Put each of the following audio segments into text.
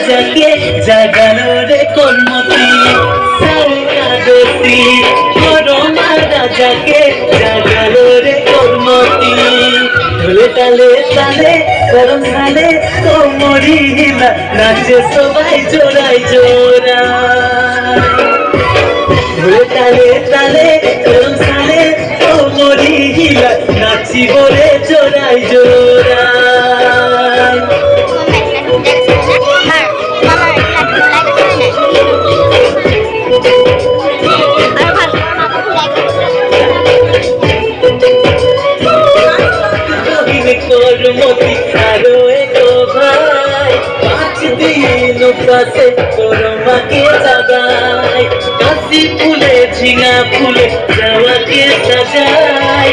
রাজাকে জাগানো রে কর্মতি সারকাদতি করমা রাজাকে জাগানো রে কর্মতি ঢোলে তালে তালে করম তালে কোমরি হিলা নাচে সবাই জোড়াই জোড়া ঢোলে তালে তালে করম তালে কোমরি হিলা নাচি বলে জোড়াই জোড়া করমতি আরো এক ভাই 5 দিন উপাসে করমাকে জাগায় কাশি ফুলে ঝিঙা ফুলে যাওয়াকে সাজায়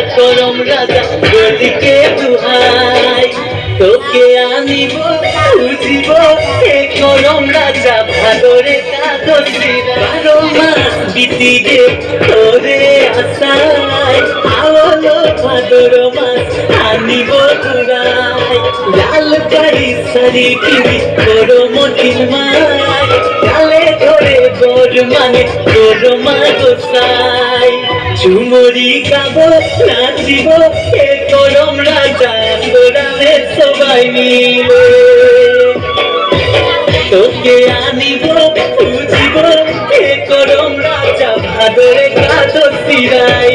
করম রাজা বলিকে দুহাই তোকে আনিব বুঝিব এ করম রাজা ভাদরে কাগজিরা 12 মাস বিতিগে তোরে আশায় আলো ভাদর মাস আনিব ঘুরাই লাল বাড়ি সারি পিবি করমতির মায় গালে ধরে গোর মানে করমা গোসাই ঝুমুরি গাব নাচিব এ করম রাজা তোরাবে সবাই মিলে তোকে আনিব বুঝিব এ করম রাজা ভাদরে কাগজিরাই